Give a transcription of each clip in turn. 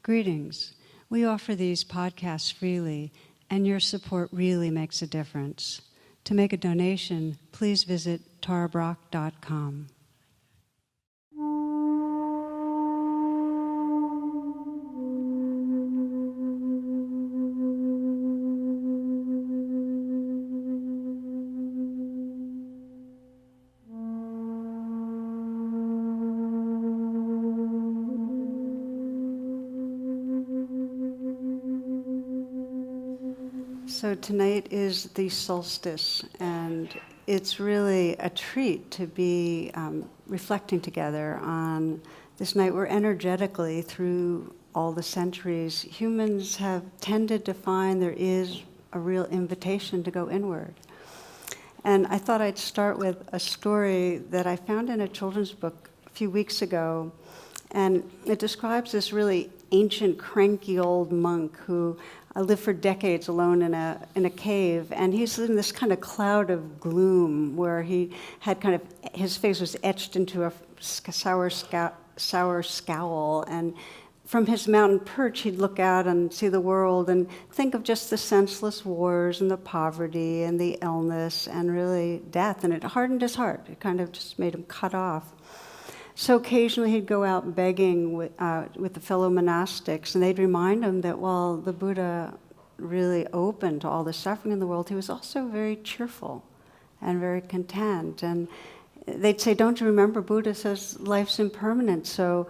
Greetings. We offer these podcasts freely, and your support really makes a difference. To make a donation, please visit tarabrach.com. So tonight is the solstice, and it's really a treat to be reflecting together on this night where energetically, through all the centuries, humans have tended to find there is a real invitation to go inward. And I thought I'd start with a story that I found in a children's book a few weeks ago, and it describes this really ancient, cranky old monk who lived for decades alone in a cave, and he's in this kind of cloud of gloom where he had kind of, his face was etched into a sour scowl, and from his mountain perch he'd look out and see the world and think of just the senseless wars and the poverty and the illness and really death, and it hardened his heart. It kind of just made him cut off. So occasionally he'd go out begging with the fellow monastics, and they'd remind him that while the Buddha really opened to all the suffering in the world, he was also very cheerful and very content. And they'd say, don't you remember, Buddha says life's impermanent, so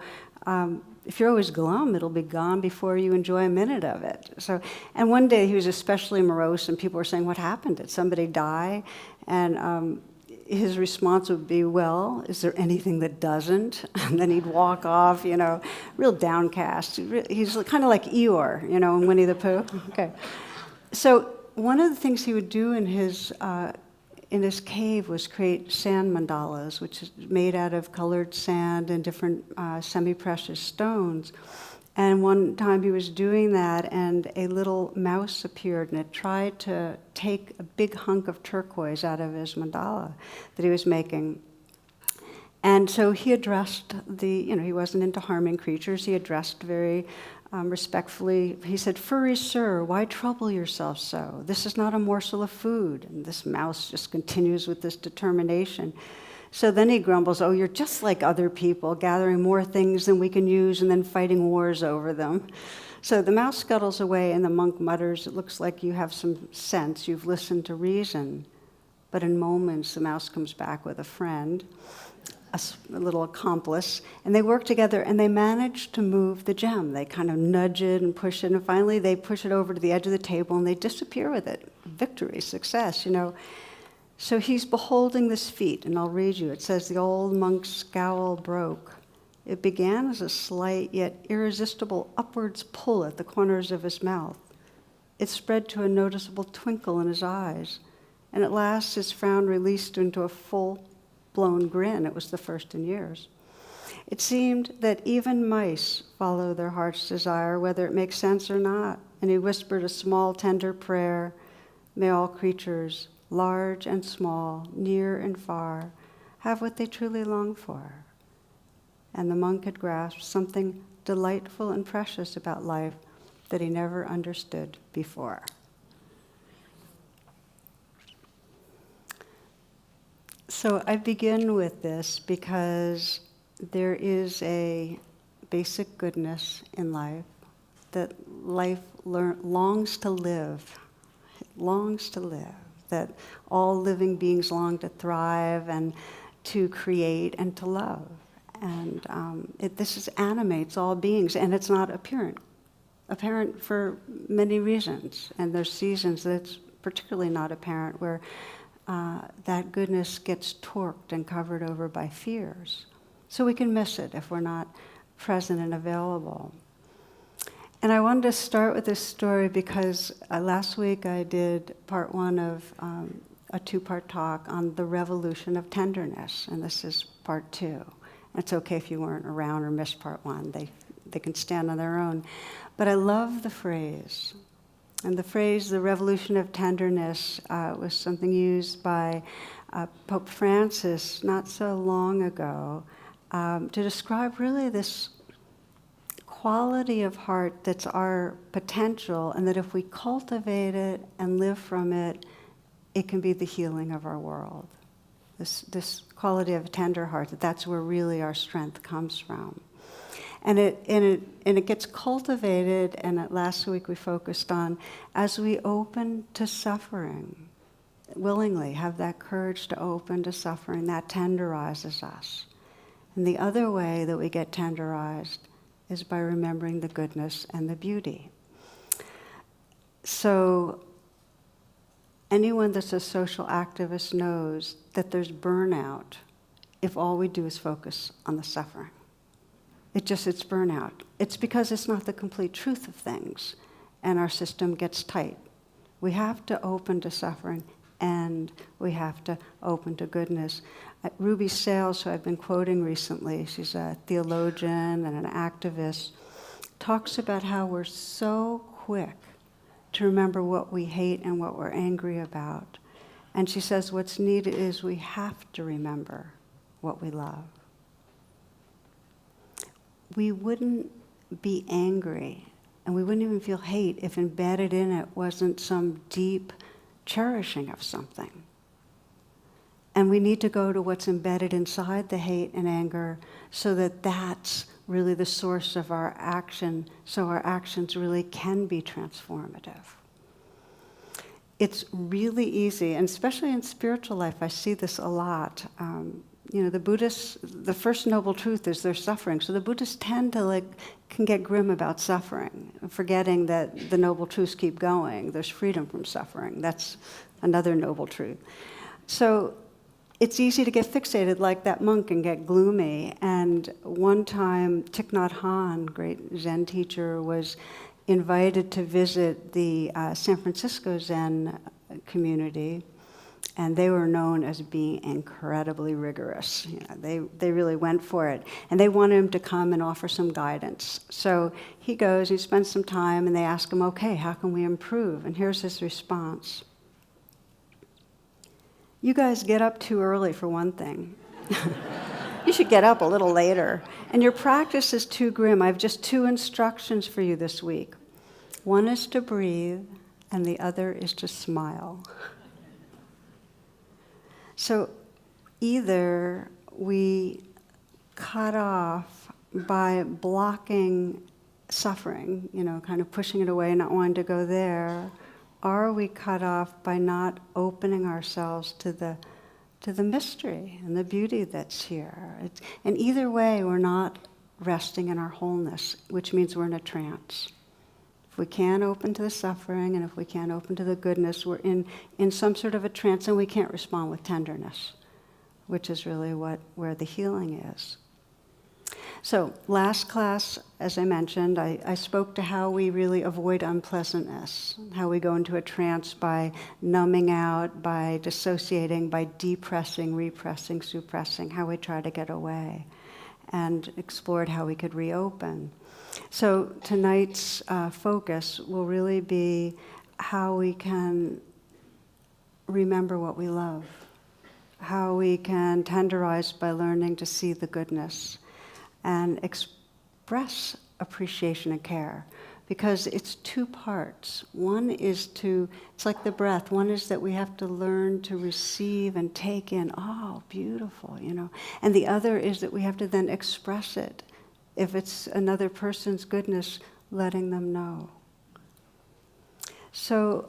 if you're always glum, it'll be gone before you enjoy a minute of it. So, and one day he was especially morose, and people were saying, what happened? Did somebody die? And his response would be, well, is there anything that doesn't? And then he'd walk off, real downcast. He's kind of like Eeyore, in Winnie the Pooh. Okay. So one of the things he would do in his cave was create sand mandalas, which is made out of colored sand and different semi-precious stones. And one time he was doing that, and a little mouse appeared, and it tried to take a big hunk of turquoise out of his mandala that he was making. And so he addressed he wasn't into harming creatures. He addressed very respectfully. He said, "Furry sir, why trouble yourself so? This is not a morsel of food." And this mouse just continues with this determination. So then he grumbles, oh, you're just like other people, gathering more things than we can use and then fighting wars over them. So the mouse scuttles away, and the monk mutters, it looks like you have some sense, you've listened to reason. But in moments, the mouse comes back with a friend, a little accomplice, and they work together, and they manage to move the gem. They kind of nudge it and push it, and finally they push it over to the edge of the table, and they disappear with it. Victory, success, So he's beholding this feat, and I'll read you. It says, the old monk's scowl broke. It began as a slight yet irresistible upwards pull at the corners of his mouth. It spread to a noticeable twinkle in his eyes, and at last his frown released into a full-blown grin. It was the first in years. It seemed that even mice follow their heart's desire, whether it makes sense or not, and he whispered a small, tender prayer, may all creatures, large and small, near and far, have what they truly long for. And the monk had grasped something delightful and precious about life that he never understood before. So I begin with this because there is a basic goodness in life that life longs to live. It longs to live. That all living beings long to thrive and to create and to love. And this animates all beings, and it's not apparent for many reasons. And there's seasons that it's particularly not apparent, where that goodness gets torqued and covered over by fears. So we can miss it if we're not present and available. And I wanted to start with this story because last week I did part one of a two-part talk on the revolution of tenderness, and this is part two. It's okay if you weren't around or missed part one. They can stand on their own. But I love the phrase. And the phrase, the revolution of tenderness, was something used by Pope Francis not so long ago to describe really this quality of heart that's our potential, and that if we cultivate it and live from it, it can be the healing of our world. This quality of a tender heart, that's where really our strength comes from. And it gets cultivated, and last week we focused on, as we open to suffering, willingly have that courage to open to suffering, that tenderizes us. And the other way that we get tenderized is by remembering the goodness and the beauty. So anyone that's a social activist knows that there's burnout if all we do is focus on the suffering. It's burnout. It's because it's not the complete truth of things, and our system gets tight. We have to open to suffering, and we have to open to goodness. Ruby Sales, who I've been quoting recently, she's a theologian and an activist, talks about how we're so quick to remember what we hate and what we're angry about. And she says what's needed is we have to remember what we love. We wouldn't be angry, and we wouldn't even feel hate if embedded in it wasn't some deep cherishing of something. And we need to go to what's embedded inside the hate and anger so that that's really the source of our action, so our actions really can be transformative. It's really easy, and especially in spiritual life, I see this a lot. The Buddhists, the first noble truth is their suffering. So the Buddhists tend to can get grim about suffering, forgetting that the noble truths keep going. There's freedom from suffering. That's another noble truth. So it's easy to get fixated like that monk and get gloomy. And one time, Thich Nhat Hanh, great Zen teacher, was invited to visit the San Francisco Zen community. And they were known as being incredibly rigorous. They really went for it. And they wanted him to come and offer some guidance. So he goes, he spends some time, and they ask him, okay, how can we improve? And here's his response. You guys get up too early, for one thing. You should get up a little later. And your practice is too grim. I have just 2 instructions for you this week. One is to breathe, and the other is to smile. So either we cut off by blocking suffering, kind of pushing it away, not wanting to go there, or we cut off by not opening ourselves to the mystery and the beauty that's here. And either way, we're not resting in our wholeness, which means we're in a trance. If we can't open to the suffering, and if we can't open to the goodness, we're in some sort of a trance, and we can't respond with tenderness, which is really where the healing is. So last class, as I mentioned, I spoke to how we really avoid unpleasantness, how we go into a trance by numbing out, by dissociating, by depressing, repressing, suppressing, how we try to get away, and explored how we could reopen. So tonight's focus will really be how we can remember what we love, how we can tenderize by learning to see the goodness and express appreciation and care, because it's 2 parts. One is it's like the breath. One is that we have to learn to receive and take in, oh, beautiful, And the other is that we have to then express it. If it's another person's goodness, letting them know. So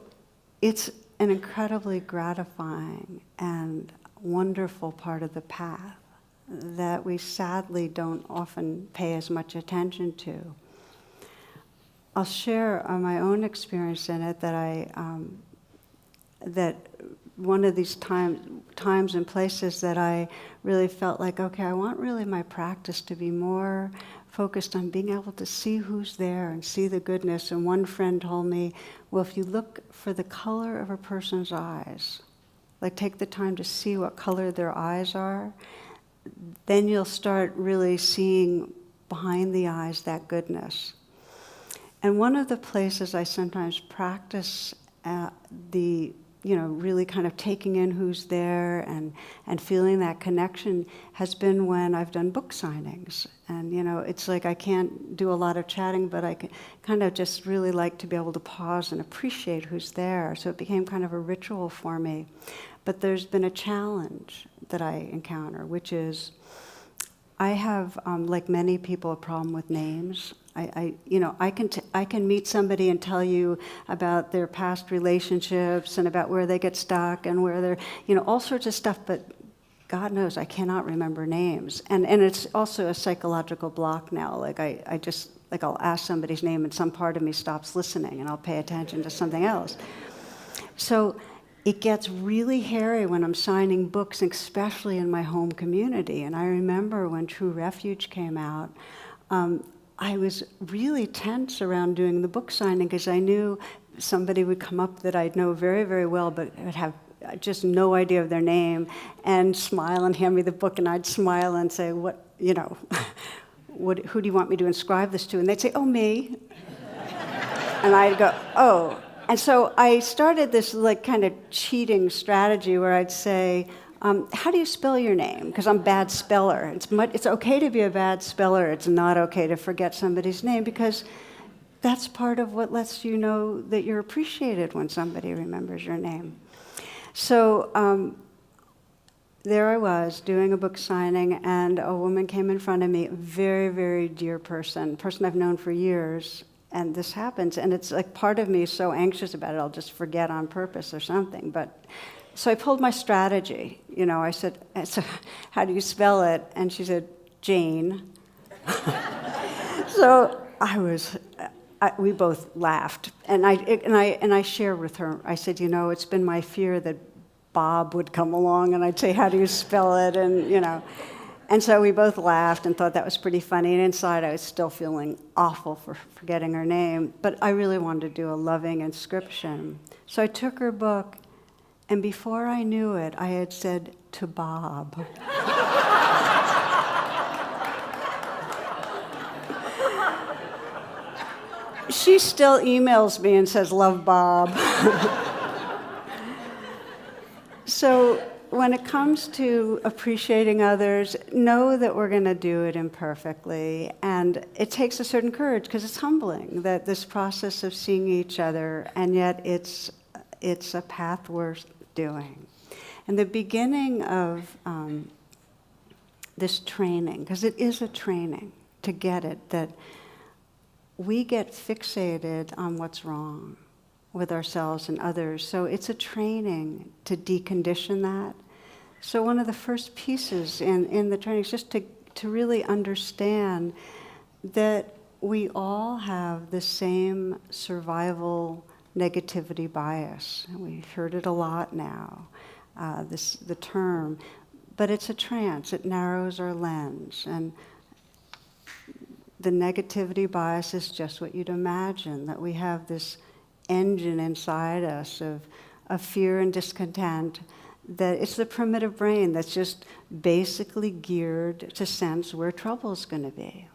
it's an incredibly gratifying and wonderful part of the path that we sadly don't often pay as much attention to. I'll share my own experience in it that one of these times and places that I really felt like, okay, I want really my practice to be more focused on being able to see who's there and see the goodness. And one friend told me, well, if you look for the color of a person's eyes, take the time to see what color their eyes are, then you'll start really seeing behind the eyes that goodness. And one of the places I sometimes practice the really kind of taking in who's there and feeling that connection has been when I've done book signings. And, it's like I can't do a lot of chatting, but I kind of just really like to be able to pause and appreciate who's there. So it became kind of a ritual for me. But there's been a challenge that I encounter, which is I have, like many people, a problem with names. I can meet somebody and tell you about their past relationships and about where they get stuck and where they're, all sorts of stuff, but God knows I cannot remember names. And it's also a psychological block now. Like I'll ask somebody's name and some part of me stops listening and I'll pay attention to something else. So it gets really hairy when I'm signing books, especially in my home community. And I remember when True Refuge came out, I was really tense around doing the book signing because I knew somebody would come up that I'd know very, very well, but would have just no idea of their name, and smile and hand me the book, and I'd smile and say, who do you want me to inscribe this to? And they'd say, oh, me. And I'd go, oh. And so I started this kind of cheating strategy where I'd say, how do you spell your name? Because I'm a bad speller. It's okay to be a bad speller. It's not okay to forget somebody's name because that's part of what lets you know that you're appreciated when somebody remembers your name. So there I was doing a book signing, and a woman came in front of me, a very, very dear person I've known for years, and this happens, and it's like part of me is so anxious about it, I'll just forget on purpose or something. But so I pulled my strategy. I said, how do you spell it? And she said, Jane. So we both laughed, and I shared with her. I said, it's been my fear that Bob would come along, and I'd say, how do you spell it? And so we both laughed and thought that was pretty funny. And inside, I was still feeling awful for forgetting her name, but I really wanted to do a loving inscription. So I took her book, and before I knew it, I had said to Bob. She still emails me and says, love, Bob. So when it comes to appreciating others, know that we're going to do it imperfectly. And it takes a certain courage because it's humbling that this process of seeing each other, and yet it's a path worth doing. And the beginning of this training, because it is a training to get it, that we get fixated on what's wrong with ourselves and others. So it's a training to decondition that. So one of the first pieces in the training is just to really understand that we all have the same survival negativity bias. We've heard it a lot now, the term, but it's a trance. It narrows our lens, and the negativity bias is just what you'd imagine, that we have this engine inside us of fear and discontent, that it's the primitive brain that's just basically geared to sense where trouble's going to be.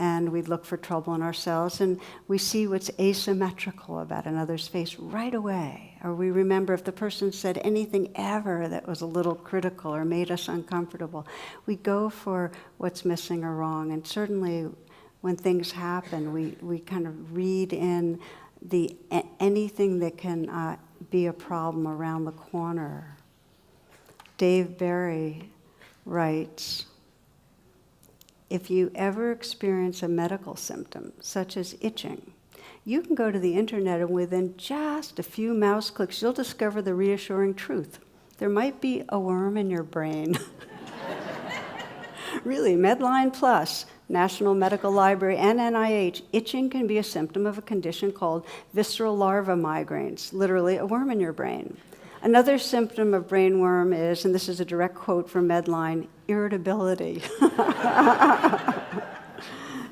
And we look for trouble in ourselves, and we see what's asymmetrical about another's face right away. Or we remember if the person said anything ever that was a little critical or made us uncomfortable, we go for what's missing or wrong. And certainly when things happen, we kind of read in anything that can be a problem around the corner. Dave Barry writes, if you ever experience a medical symptom, such as itching, you can go to the internet, and within just a few mouse clicks, you'll discover the reassuring truth. There might be a worm in your brain. Really, Medline Plus, National Medical Library, and NIH, itching can be a symptom of a condition called visceral larva migraines, literally a worm in your brain. Another symptom of brain worm is, and this is a direct quote from Medline, irritability.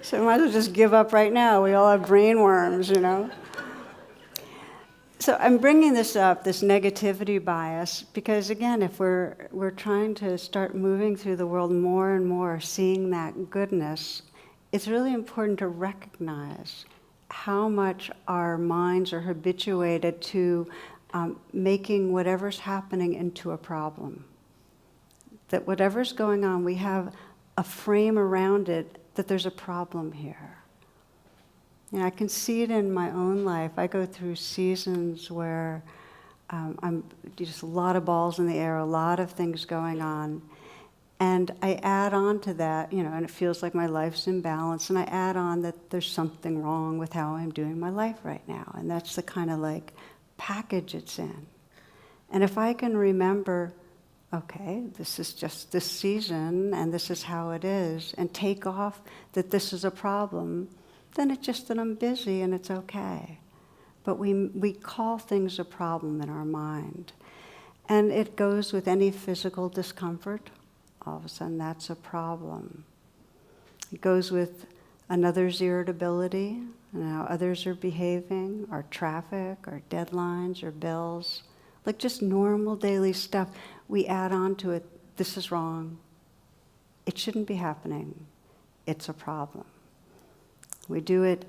So we might as well just give up right now. We all have brain worms, So I'm bringing this up, this negativity bias, because again, if we're trying to start moving through the world more and more, seeing that goodness, it's really important to recognize how much our minds are habituated to making whatever's happening into a problem. That whatever's going on, we have a frame around it that there's a problem here. And I can see it in my own life. I go through seasons where I'm just a lot of balls in the air, a lot of things going on. And I add on to that, and it feels like my life's imbalanced, and I add on that there's something wrong with how I'm doing my life right now. And that's the kind of like package it's in. And if I can remember, okay, this is just this season, and this is how it is, and take off that this is a problem, then it's just that I'm busy and it's okay. But we call things a problem in our mind. And it goes with any physical discomfort. All of a sudden, that's a problem. It goes with another's irritability and how others are behaving, or traffic, or deadlines, or bills. Like just normal daily stuff. We add on to it, this is wrong. It shouldn't be happening. It's a problem. We do it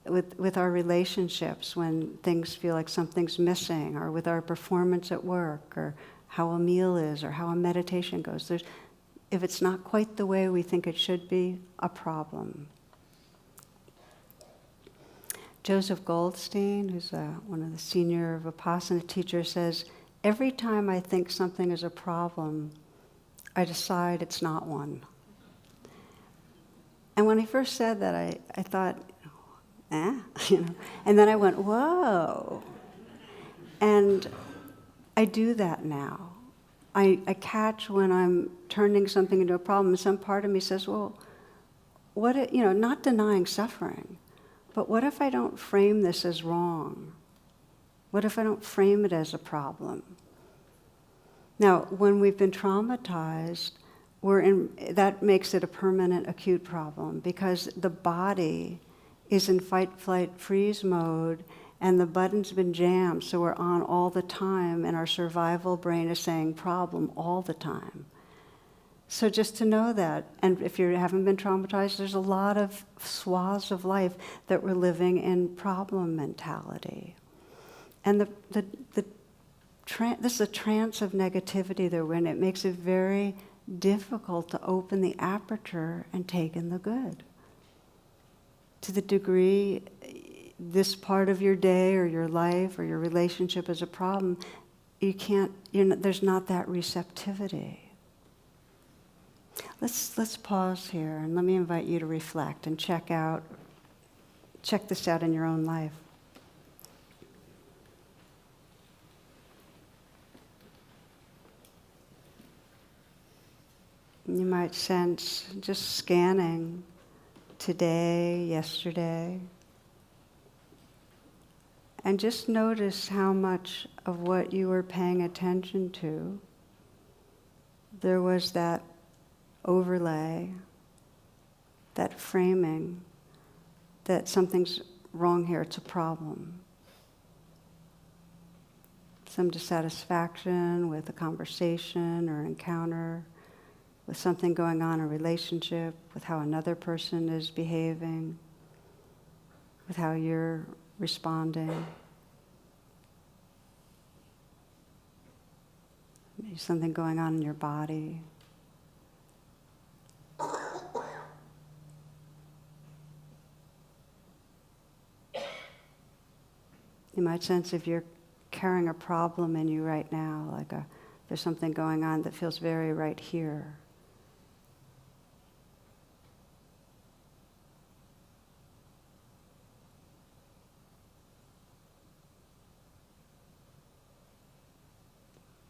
with our relationships when things feel like something's missing, or with our performance at work, or how a meal is, or how a meditation goes. If it's not quite the way we think it should be, a problem. Joseph Goldstein, who's one of the senior Vipassana teachers, says, every time I think something is a problem, I decide it's not one. And when he first said that, I thought, and then I went, whoa. And I do that now. I catch when I'm turning something into a problem, and some part of me says, well, not denying suffering, but what if I don't frame this as wrong? What if I don't frame it as a problem? Now, when we've been traumatized, that makes it a permanent acute problem, because the body is in fight, flight, freeze mode, and the button's been jammed, so we're on all the time, and our survival brain is saying problem all the time. So just to know that, and if you haven't been traumatized, there's a lot of swaths of life that we're living in problem mentality. And this is a trance of negativity that we're in. It makes it very difficult to open the aperture and take in the good. To the degree this part of your day or your life or your relationship is a problem, there's not that receptivity. Let's pause here, and let me invite you to reflect and check this out in your own life. You might sense just scanning today, yesterday, and just notice how much of what you were paying attention to, there was that overlay, that framing, that something's wrong here, it's a problem. Some dissatisfaction with a conversation or encounter, with something going on in a relationship, with how another person is behaving, with how you're responding. Maybe something going on in your body. You might sense if you're carrying a problem in you right now, like there's something going on that feels very right here.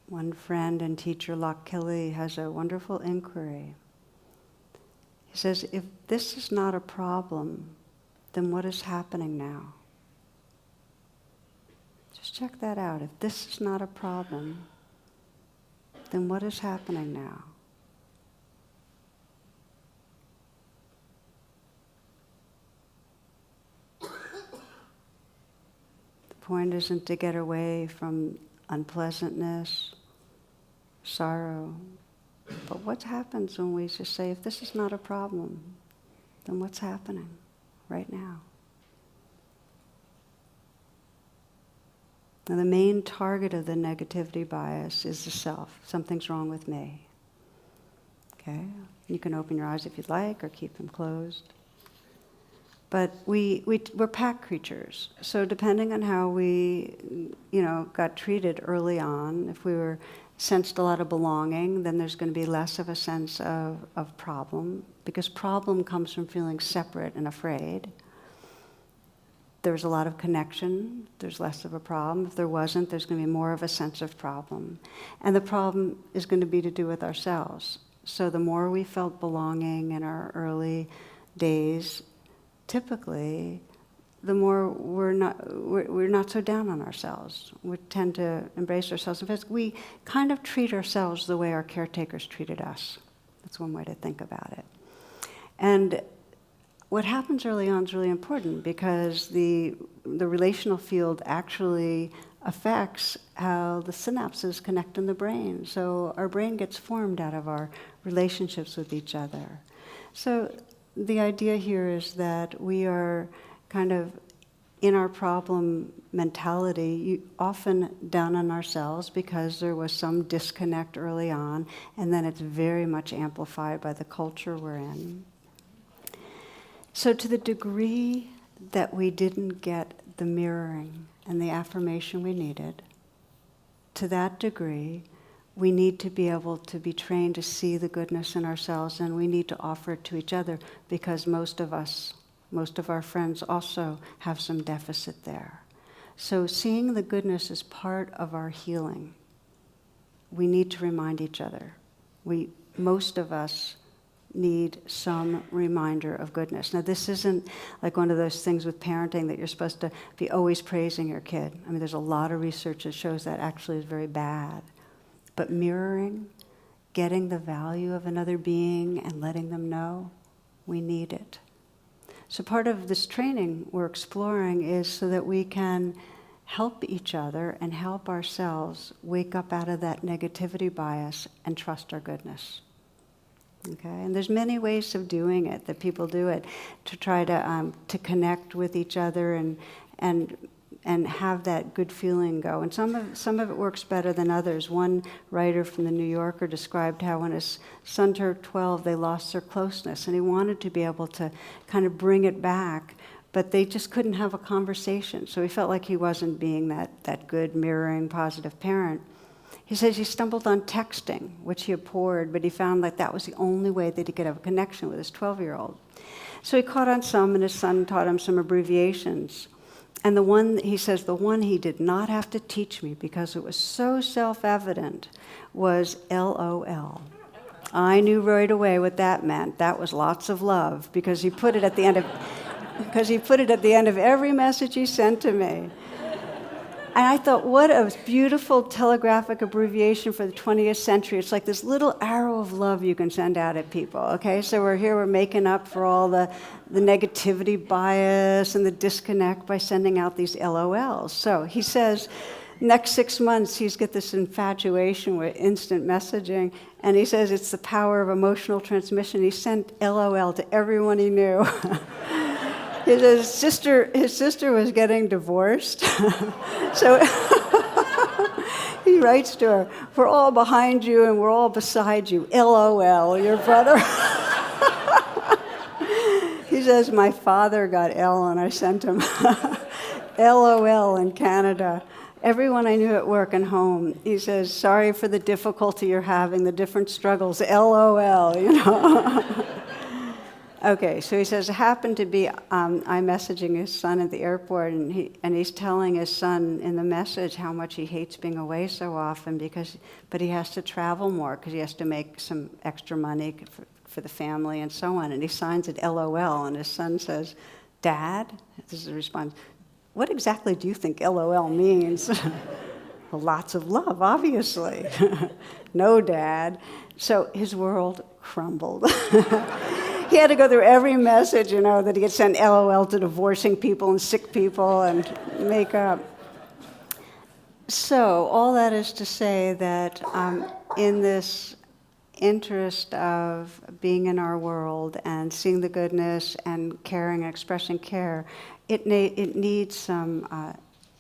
One friend and teacher, Locke Kelly, has a wonderful inquiry. He says, if this is not a problem, then what is happening now? Just check that out. If this is not a problem, then what is happening now? The point isn't to get away from unpleasantness, sorrow. But what happens when we just say, if this is not a problem, then what's happening right now? Now, the main target of the negativity bias is the self. Something's wrong with me. Okay? You can open your eyes if you'd like, or keep them closed. But we're pack creatures. So depending on how we, got treated early on, if we were sensed a lot of belonging, then there's going to be less of a sense of problem, because problem comes from feeling separate and afraid. There's a lot of connection, there's less of a problem. If there wasn't, there's going to be more of a sense of problem. And the problem is going to be to do with ourselves. So the more we felt belonging in our early days, typically, the more we're not so down on ourselves. We tend to embrace ourselves. In fact, we kind of treat ourselves the way our caretakers treated us. That's one way to think about it. And what happens early on is really important, because the relational field actually affects how the synapses connect in the brain. So our brain gets formed out of our relationships with each other. So the idea here is that we are kind of in our problem mentality, often down on ourselves because there was some disconnect early on, and then it's very much amplified by the culture we're in. So to the degree that we didn't get the mirroring and the affirmation we needed, to that degree, we need to be able to be trained to see the goodness in ourselves, and we need to offer it to each other, because most of our friends also have some deficit there. So seeing the goodness is part of our healing. We need to remind each other. Most of us need some reminder of goodness. Now, this isn't like one of those things with parenting that you're supposed to be always praising your kid. I mean, there's a lot of research that shows that actually is very bad. But mirroring, getting the value of another being and letting them know, we need it. So part of this training we're exploring is so that we can help each other and help ourselves wake up out of that negativity bias and trust our goodness. Okay, and there's many ways of doing it, that people do it to try to connect with each other and have that good feeling go. And some of it works better than others. One writer from the New Yorker described how when his son turned 12, they lost their closeness, and he wanted to be able to kind of bring it back, but they just couldn't have a conversation. So he felt like he wasn't being that good, mirroring, positive parent. He says he stumbled on texting, which he abhorred, but he found like that was the only way that he could have a connection with his 12-year-old. So he caught on some, and his son taught him some abbreviations. And the one he did not have to teach me, because it was so self-evident, was LOL. I knew right away what that meant. That was lots of love, because he put it at the end of every message he sent to me. And I thought, what a beautiful telegraphic abbreviation for the 20th century. It's like this little arrow of love you can send out at people, okay? So we're making up for all the negativity bias and the disconnect by sending out these LOLs. So he says, next 6 months, he's got this infatuation with instant messaging, and he says it's the power of emotional transmission. He sent LOL to everyone he knew. His sister was getting divorced, so he writes to her, "We're all behind you and we're all beside you. LOL, your brother." He says, "My father got L and I sent him LOL in Canada. Everyone I knew at work and home." He says, "Sorry for the difficulty you're having, the different struggles. LOL, Okay, so he says, I happened to be I'm messaging his son at the airport, and he's telling his son in the message how much he hates being away so often, but he has to travel more because he has to make some extra money for the family and so on. And he signs it LOL, and his son says, "Dad," this is the response, "what exactly do you think LOL means?" Well, lots of love, obviously. "No, Dad." So his world crumbled. He had to go through every message, that he had sent LOL to divorcing people and sick people and make up. So all that is to say that in this interest of being in our world and seeing the goodness and caring and expressing care, it needs some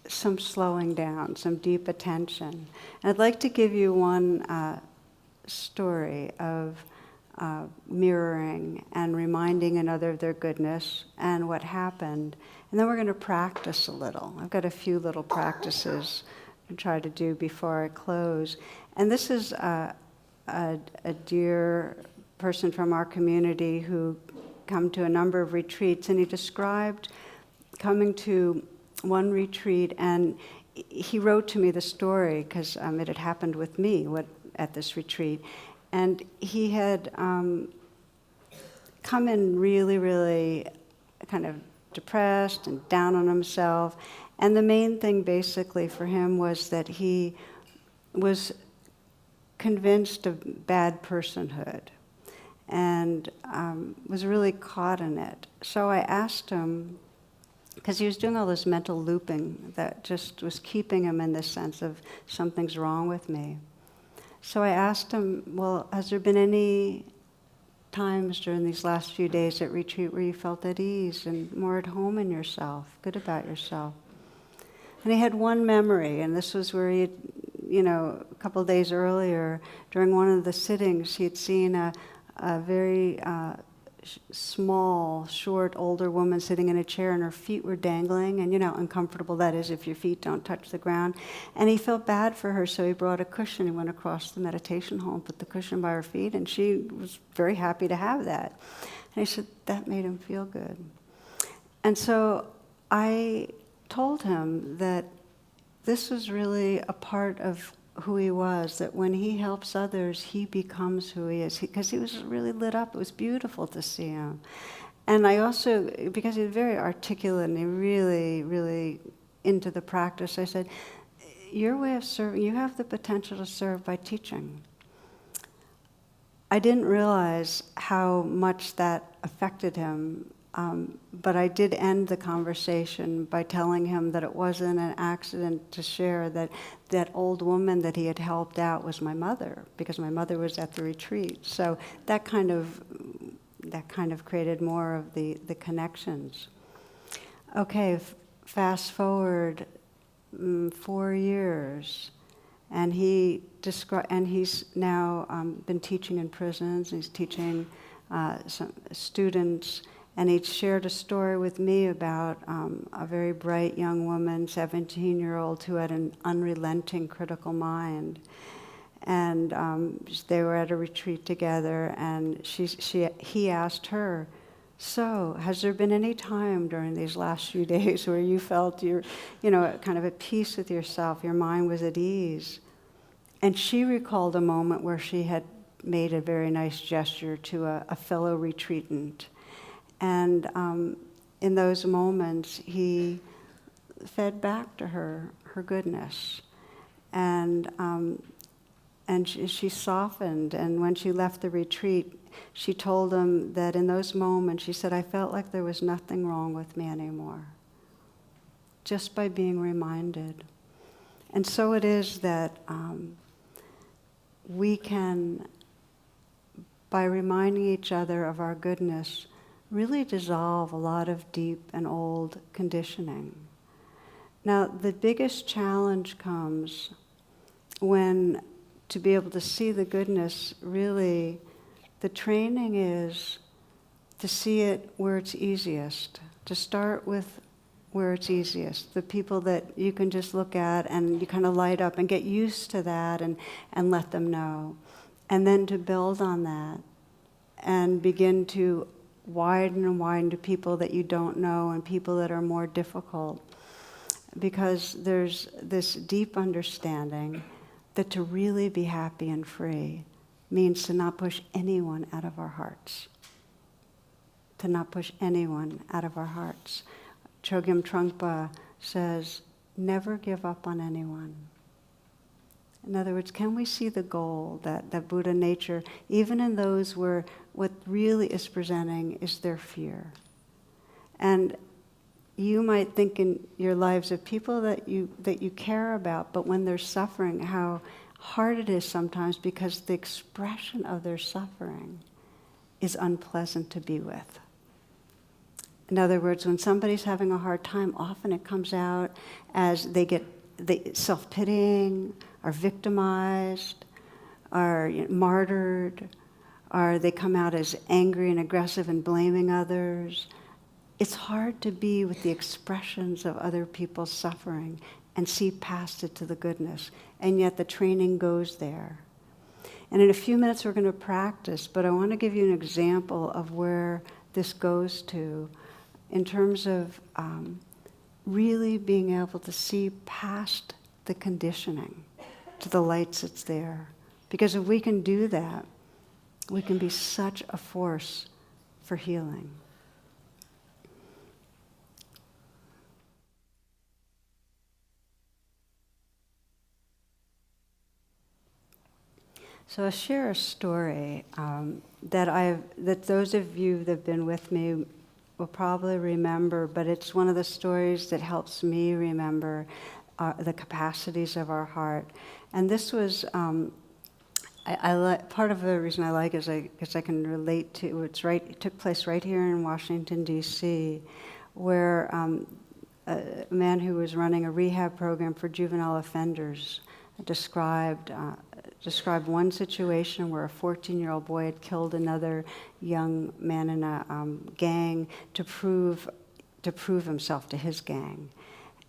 some slowing down, some deep attention. And I'd like to give you one story of mirroring and reminding another of their goodness and what happened. And then we're going to practice a little. I've got a few little practices to try to do before I close. And this is a dear person from our community who come to a number of retreats, and he described coming to one retreat, and he wrote to me the story because it had happened with me at this retreat. And he had come in really, really kind of depressed and down on himself. And the main thing basically for him was that he was convinced of bad personhood and was really caught in it. So I asked him, because he was doing all this mental looping that just was keeping him in this sense of something's wrong with me. So I asked him, well, has there been any times during these last few days at retreat where you felt at ease and more at home in yourself, good about yourself? And he had one memory, and this was where he had, a couple of days earlier, during one of the sittings, he had seen a very small, short, older woman sitting in a chair, and her feet were dangling, and uncomfortable that is if your feet don't touch the ground. And he felt bad for her, so he brought a cushion. He went across the meditation hall and put the cushion by her feet, and she was very happy to have that. And he said that made him feel good. And so I told him that this was really a part of who he was, that when he helps others, he becomes who he is, because he was really lit up. It was beautiful to see him. And I also, because he was very articulate and he really, really into the practice, I said, your way of serving, you have the potential to serve by teaching. I didn't realize how much that affected him, but I did end the conversation by telling him that it wasn't an accident to share that that old woman that he had helped out was my mother, because my mother was at the retreat. So that kind of created more of the connections. Okay, fast forward 4 years, and he's now been teaching in prisons. He's teaching some students. And he shared a story with me about a very bright young woman, 17-year-old, who had an unrelenting critical mind. And they were at a retreat together, and he asked her, so has there been any time during these last few days where you felt you're, kind of at peace with yourself, your mind was at ease? And she recalled a moment where she had made a very nice gesture to a fellow retreatant. And in those moments, he fed back to her goodness. And she softened. And when she left the retreat, she told him that in those moments, she said, I felt like there was nothing wrong with me anymore, just by being reminded. And so it is that we can, by reminding each other of our goodness, really dissolve a lot of deep and old conditioning. Now, the biggest challenge comes when, to be able to see the goodness, really, the training is to see it where it's easiest, to start with where it's easiest, the people that you can just look at and you kind of light up and get used to that and let them know. And then to build on that and begin to widen and widen to people that you don't know and people that are more difficult. Because there's this deep understanding that to really be happy and free means to not push anyone out of our hearts. To not push anyone out of our hearts. Chogyam Trungpa says, never give up on anyone. In other words, can we see the goal, that Buddha nature, even in those where what really is presenting is their fear? And you might think in your lives of people that you care about, but when they're suffering, how hard it is sometimes because the expression of their suffering is unpleasant to be with. In other words, when somebody's having a hard time, often it comes out as they self-pitying, are victimized, are martyred, or they come out as angry and aggressive and blaming others. It's hard to be with the expressions of other people's suffering and see past it to the goodness, and yet the training goes there. And in a few minutes we're going to practice, but I want to give you an example of where this goes to in terms of really being able to see past the conditioning to the lights that's there. Because if we can do that, we can be such a force for healing. So I'll share a story that those of you that have been with me will probably remember, but it's one of the stories that helps me remember the capacities of our heart. And this was, part of the reason I like it is because I can relate to, it took place right here in Washington, D.C., where a man who was running a rehab program for juvenile offenders described one situation where a 14-year-old boy had killed another young man in a gang to prove himself to his gang.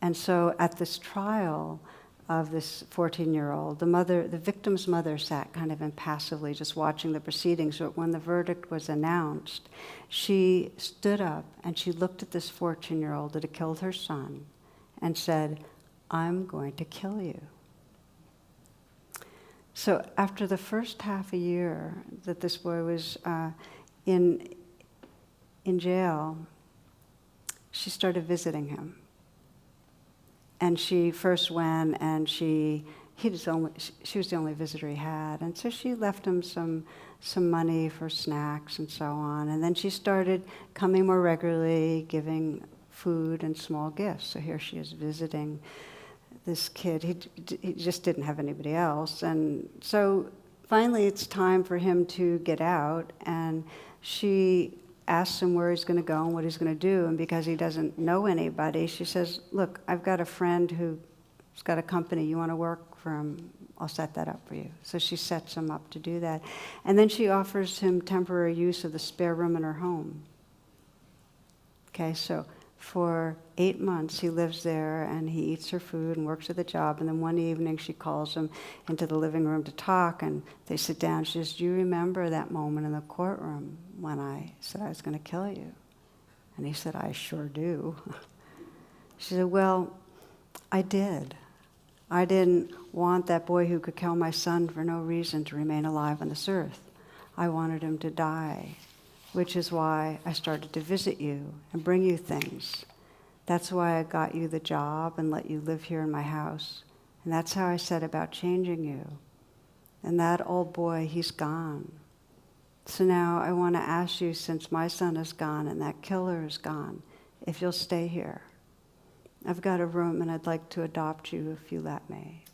And so at this trial of this 14-year-old, the victim's mother sat kind of impassively just watching the proceedings. But when the verdict was announced, she stood up and she looked at this 14-year-old that had killed her son and said, "I'm going to kill you." So after the first half a year that this boy was in jail, she started visiting him. And she first went, and she was the only visitor he had. And so she left him some money for snacks and so on. And then she started coming more regularly, giving food and small gifts. So here she is visiting this kid. He just didn't have anybody else. And so finally it's time for him to get out, and she asks him where he's going to go and what he's going to do. And because he doesn't know anybody, she says, "Look, I've got a friend who's got a company. You want to work for him? I'll set that up for you." So she sets him up to do that. And then she offers him temporary use of the spare room in her home. Okay, so for 8 months, he lives there, and he eats her food and works at the job. And then one evening, she calls him into the living room to talk, and they sit down. She says, "Do you remember that moment in the courtroom when I said I was going to kill you?" And he said, "I sure do." She said, "Well, I did. I didn't want that boy who could kill my son for no reason to remain alive on this earth. I wanted him to die, which is why I started to visit you and bring you things. That's why I got you the job and let you live here in my house. And that's how I set about changing you. And that old boy, he's gone. So now I want to ask you, since my son is gone and that killer is gone, if you'll stay here. I've got a room and I'd like to adopt you if you let me."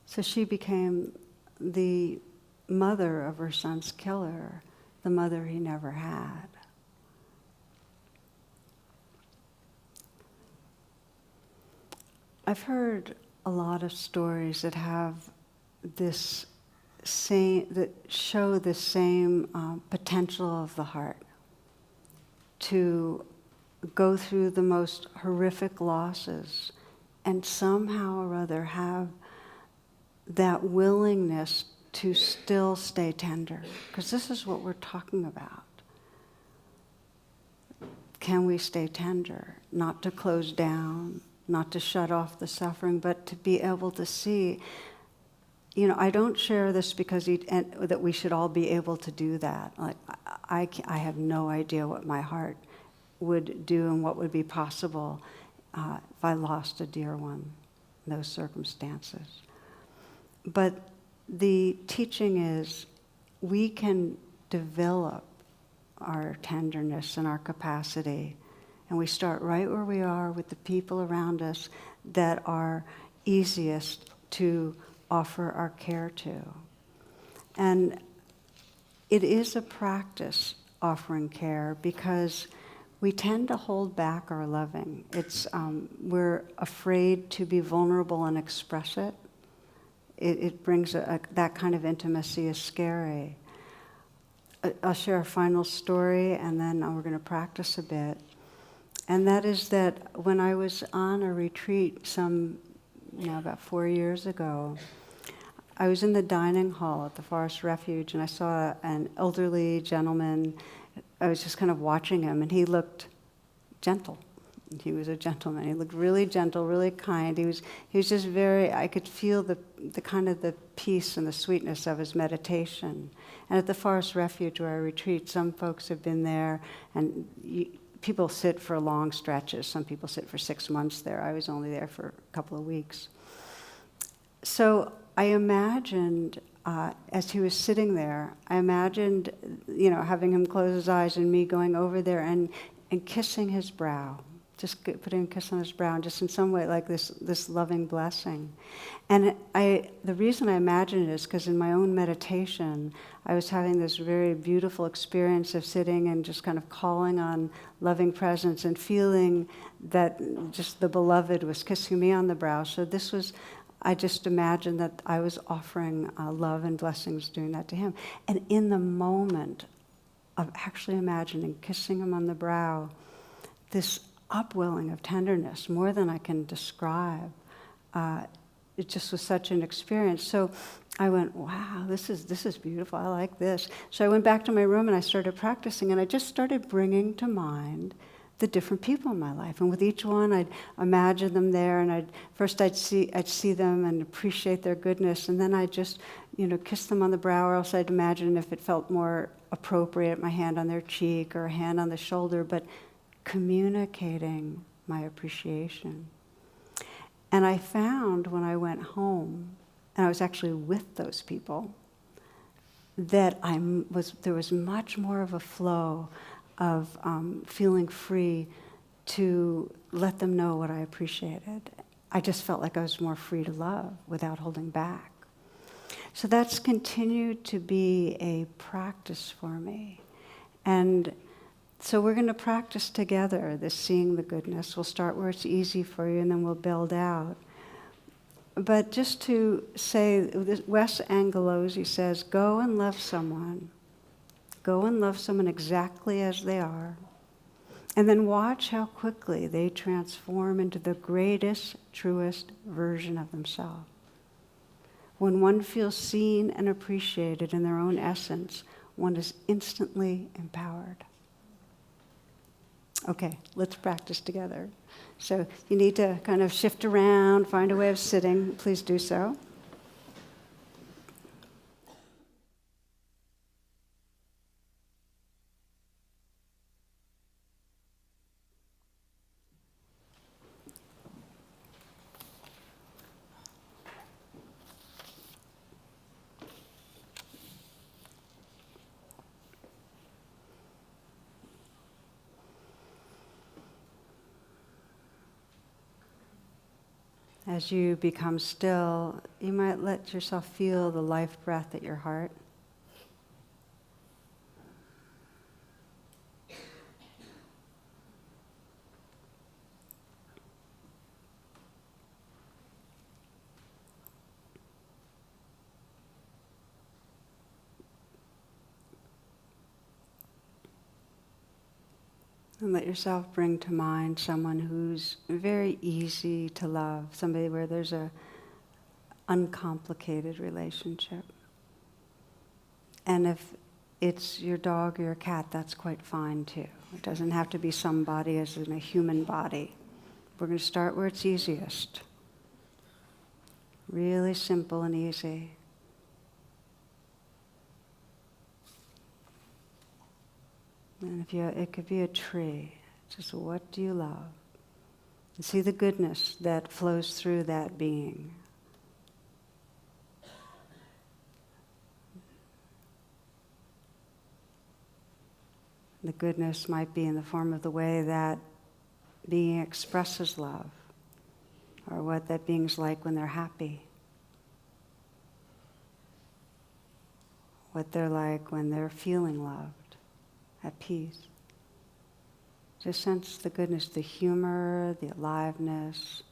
So she became the mother of her son's killer, the mother he never had. I've heard a lot of stories that have that show the same potential of the heart to go through the most horrific losses and somehow or other have that willingness to still stay tender, because this is what we're talking about. Can we stay tender? Not to close down, not to shut off the suffering, but to be able to see. I don't share this because that we should all be able to do that. Like, I have no idea what my heart would do and what would be possible if I lost a dear one in those circumstances. But the teaching is we can develop our tenderness and our capacity, and we start right where we are with the people around us that are easiest to offer our care to. And it is a practice offering care because we tend to hold back our loving. We're afraid to be vulnerable and express it. It brings that kind of intimacy is scary. I'll share a final story and then we're going to practice a bit. And that is that when I was on a retreat about 4 years ago, I was in the dining hall at the Forest Refuge and I saw an elderly gentleman. I was just kind of watching him and he looked gentle. He was a gentleman. He looked really gentle, really kind. He was just I could feel the kind of the peace and the sweetness of his meditation. And at the Forest Refuge where I retreat, some folks have been there and people sit for long stretches. Some people sit for 6 months there. I was only there for a couple of weeks. So I imagined, as he was sitting there, having him close his eyes and me going over there and kissing his brow, just putting a kiss on his brow, and just in some way like this loving blessing. And the reason I imagined it is because in my own meditation, I was having this very beautiful experience of sitting and just kind of calling on loving presence and feeling that just the beloved was kissing me on the brow. So I just imagined that I was offering love and blessings, doing that to him. And in the moment of actually imagining kissing him on the brow, this upwelling of tenderness, more than I can describe, it just was such an experience. So I went, wow, this is beautiful. I like this. So I went back to my room and I started practicing, and I just started bringing to mind the different people in my life. And with each one, I'd imagine them there, and I'd see them and appreciate their goodness, and then I'd just, kiss them on the brow, or else I'd imagine if it felt more appropriate, my hand on their cheek or a hand on the shoulder, but communicating my appreciation. And I found when I went home, and I was actually with those people, that there was much more of a flow of feeling free to let them know what I appreciated. I just felt like I was more free to love without holding back. So that's continued to be a practice for me. And so we're going to practice together this seeing the goodness. We'll start where it's easy for you and then we'll build out. But just to say, Wes Angelosi says, go and love someone. Go and love someone exactly as they are. And then watch how quickly they transform into the greatest, truest version of themselves. When one feels seen and appreciated in their own essence, one is instantly empowered. Okay, let's practice together. So you need to kind of shift around, find a way of sitting. Please do so. As you become still, you might let yourself feel the life breath at your heart. And let yourself bring to mind someone who's very easy to love, somebody where there's a uncomplicated relationship. And if it's your dog or your cat, that's quite fine too. It doesn't have to be somebody as in a human body. We're going to start where it's easiest. Really simple and easy. And it could be a tree. Just what do you love? And see the goodness that flows through that being. The goodness might be in the form of the way that being expresses love, or what that being's like when they're happy, what they're like when they're feeling loved, at peace. Just sense the goodness, the humor, the aliveness,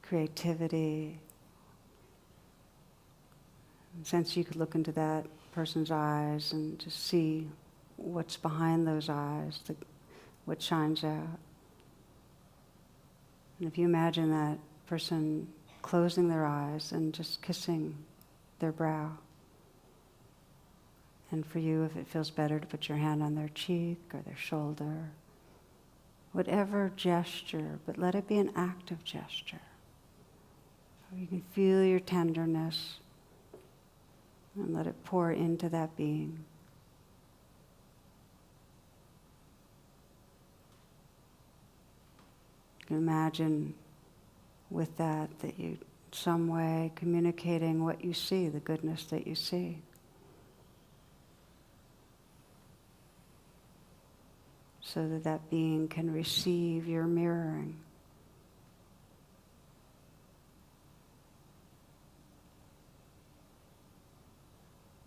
creativity. And sense you could look into that person's eyes and just see what's behind those eyes, what shines out. And if you imagine that person closing their eyes and just kissing their brow. And for you, if it feels better to put your hand on their cheek or their shoulder, whatever gesture, but let it be an active gesture. So you can feel your tenderness and let it pour into that being. You can imagine with that you, in some way, communicating what you see, the goodness that you see. So that that being can receive your mirroring.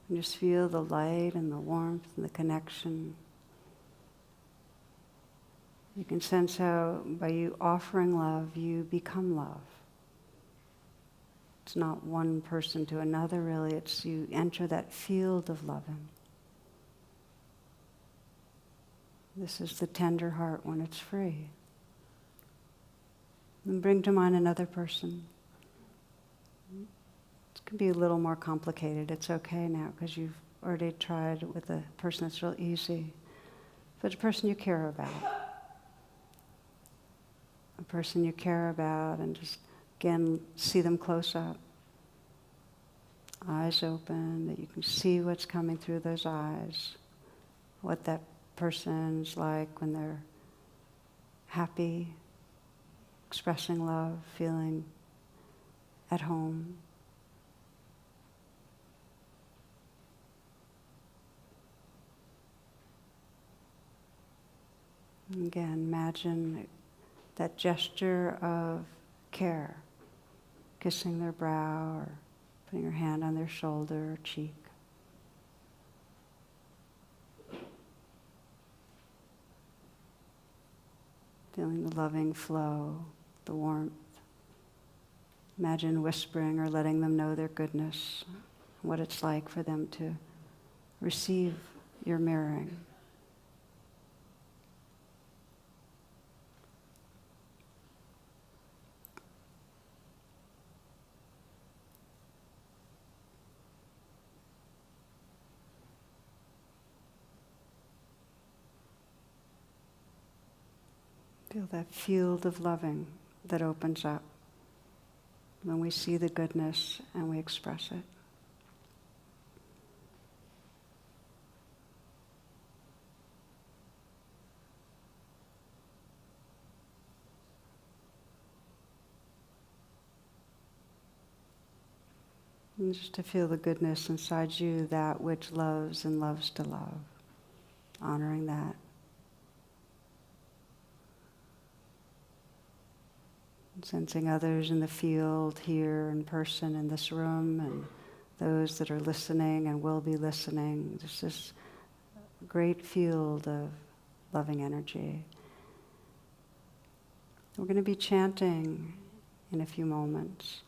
And just feel the light and the warmth and the connection. You can sense how by you offering love, you become love. It's not one person to another, really. It's you enter that field of loving. This is the tender heart when it's free. And bring to mind another person. It can be a little more complicated. It's okay now because you've already tried with a person that's real easy. But a person you care about. A person you care about, and just, again, see them close up. Eyes open, that you can see what's coming through those eyes. What that person's like when they're happy, expressing love, feeling at home. And again, imagine that gesture of care, kissing their brow or putting your hand on their shoulder or cheek. Feeling the loving flow, the warmth. Imagine whispering or letting them know their goodness, what it's like for them to receive your mirroring. Feel that field of loving that opens up when we see the goodness and we express it. And just to feel the goodness inside you, that which loves and loves to love, honoring that. Sensing others in the field, here in person in this room, and those that are listening and will be listening. There's this great field of loving energy. We're going to be chanting in a few moments.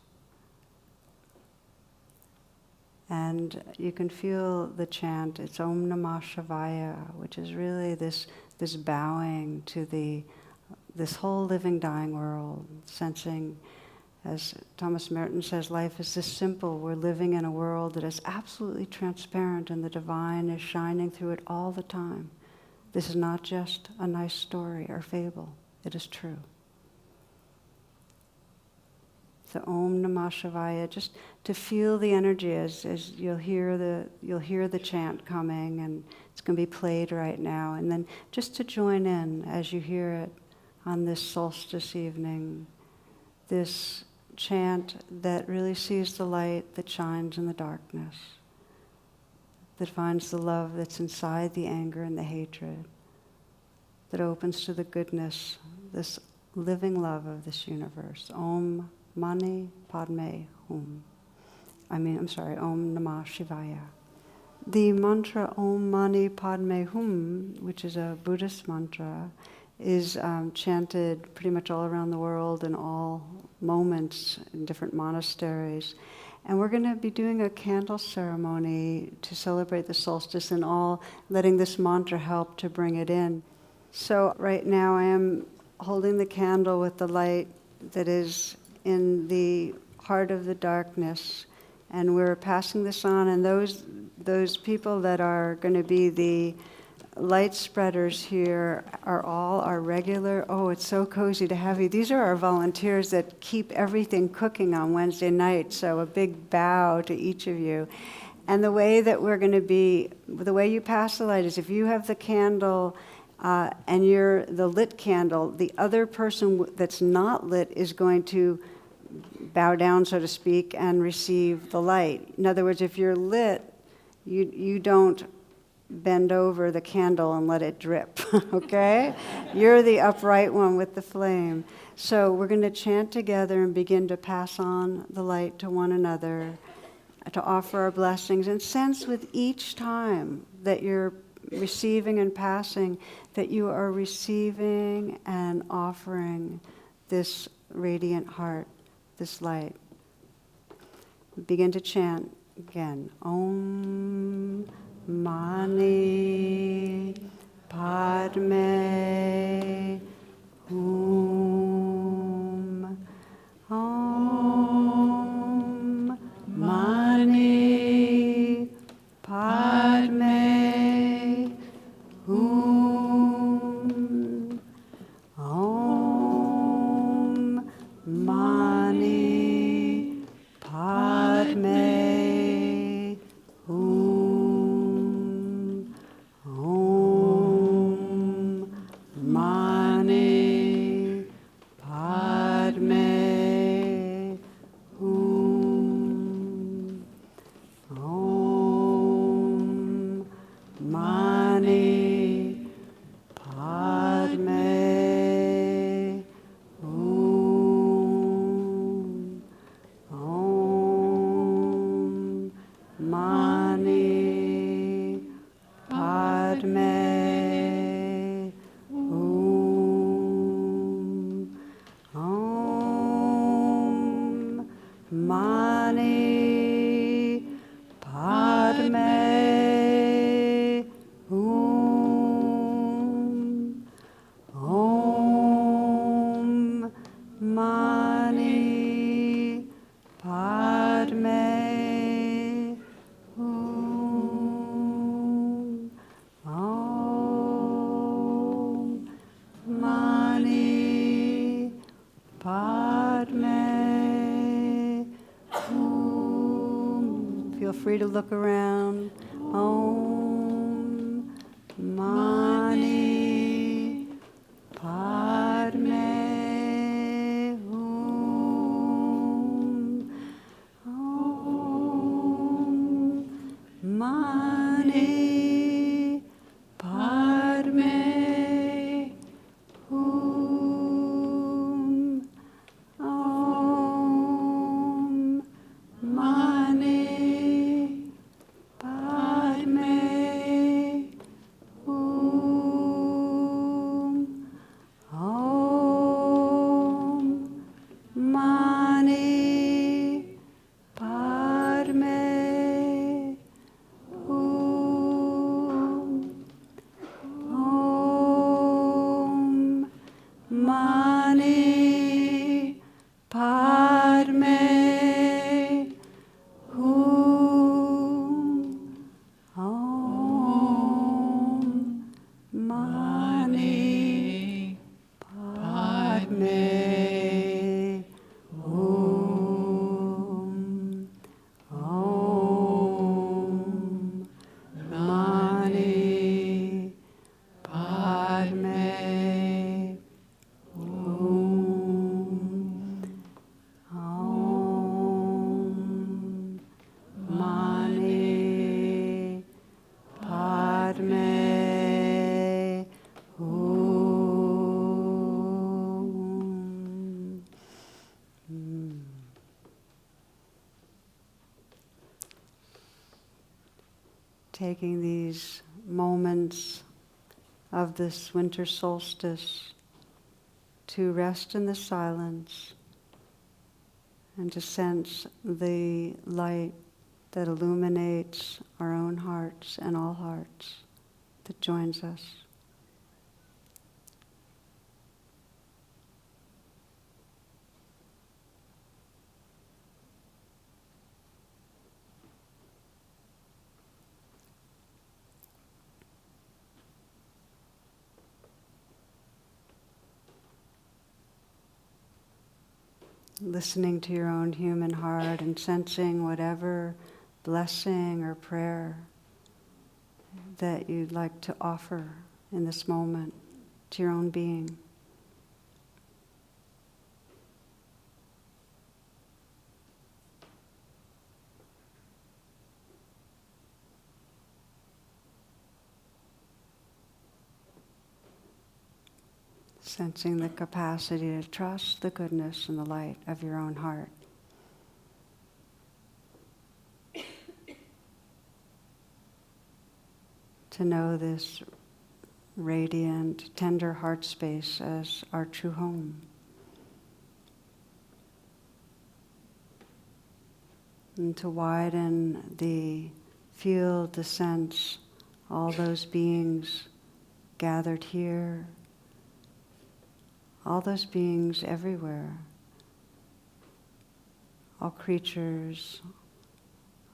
And you can feel the chant, it's Om Namah Shivaya, which is really this bowing to this whole living, dying world, sensing, as Thomas Merton says, life is this simple. We're living in a world that is absolutely transparent and the divine is shining through it all the time. This is not just a nice story or fable. It is true. So Om Namah Shivaya, just to feel the energy as you'll hear the chant coming, and it's going to be played right now, and then just to join in as you hear it on this solstice evening, this chant that really sees the light that shines in the darkness, that finds the love that's inside the anger and the hatred, that opens to the goodness, this living love of this universe. Om Mani Padme Hum. Om Namah Shivaya. The mantra Om Mani Padme Hum, which is a Buddhist mantra, is chanted pretty much all around the world in all moments in different monasteries. And we're going to be doing a candle ceremony to celebrate the solstice and all, letting this mantra help to bring it in. So right now I am holding the candle with the light that is in the heart of the darkness, and we're passing this on, and those people that are going to be the light spreaders here are all our regular, oh, it's so cozy to have you. These are our volunteers that keep everything cooking on Wednesday night, so a big bow to each of you. And the way that we're going to be, the way you pass the light is if you have the candle and you're the lit candle, the other person that's not lit is going to bow down, so to speak, and receive the light. In other words, if you're lit, you don't bend over the candle and let it drip, okay? You're the upright one with the flame. So we're going to chant together and begin to pass on the light to one another, to offer our blessings, and sense with each time that you're receiving and passing, that you are receiving and offering this radiant heart, this light. Begin to chant again. Om Mani Padme Hum. Om Mani Padme Hum. Om Mani Padme Hum. Om Mani Padme Hum. Om Mani Padme Hum. Om Mani Padme Hum. Om Mani Padme Hum. Om Mani Padme Hum. Om Mani Padme Hum. Feel free to look around. Om Mani Padme Hum. Om Mani Padme Hum. Om Mani Padme Hum. taking these moments of this winter solstice to rest in the silence and to sense the light that illuminates our own hearts and all hearts, that joins us. Listening to your own human heart and sensing whatever blessing or prayer that you'd like to offer in this moment to your own being. Sensing the capacity to trust the goodness and the light of your own heart. To know this radiant, tender heart space as our true home. And to widen the field, to sense all those beings gathered here, all those beings everywhere, all creatures,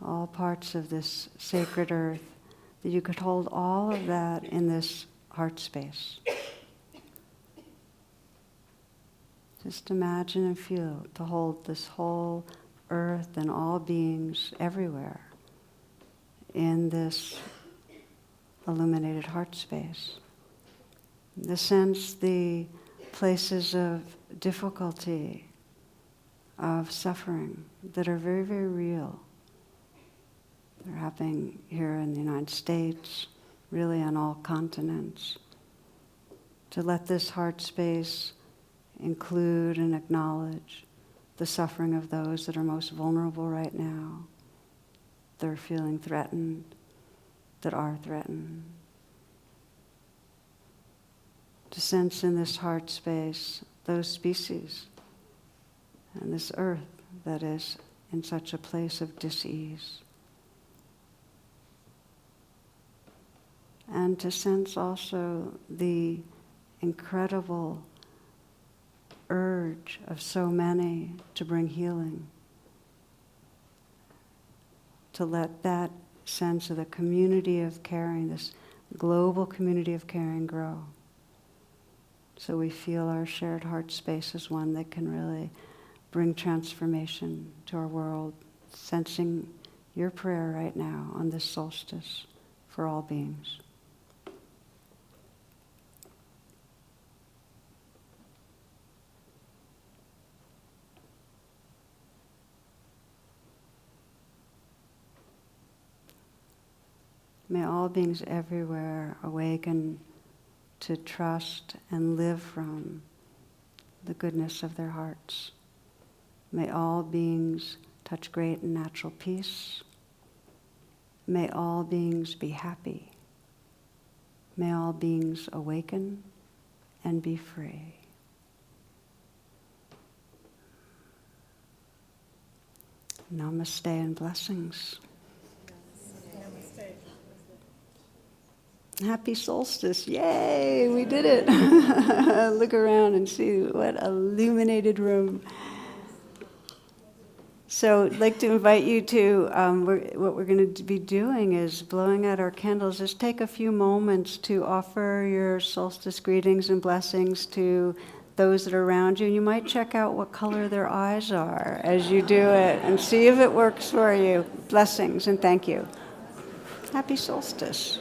all parts of this sacred earth, that you could hold all of that in this heart space. Just imagine and feel to hold this whole earth and all beings everywhere in this illuminated heart space. To sense the places of difficulty, of suffering that are very, very real. They're happening here in the United States, really on all continents. To let this heart space include and acknowledge the suffering of those that are most vulnerable right now, that are feeling threatened, that are threatened. To sense in this heart space those species and this earth that is in such a place of dis-ease. And to sense also the incredible urge of so many to bring healing. To let that sense of the community of caring, this global community of caring, grow. So we feel our shared heart space as one that can really bring transformation to our world, sensing your prayer right now on this solstice for all beings. May all beings everywhere awaken to trust and live from the goodness of their hearts. May all beings touch great and natural peace. May all beings be happy. May all beings awaken and be free. Namaste and blessings. Happy solstice. Yay, we did it. Look around and see what illuminated room. So I'd like to invite you to, what we're going to be doing is blowing out our candles. Just take a few moments to offer your solstice greetings and blessings to those that are around you. And you might check out what color their eyes are as you do it and see if it works for you. Blessings and thank you. Happy solstice.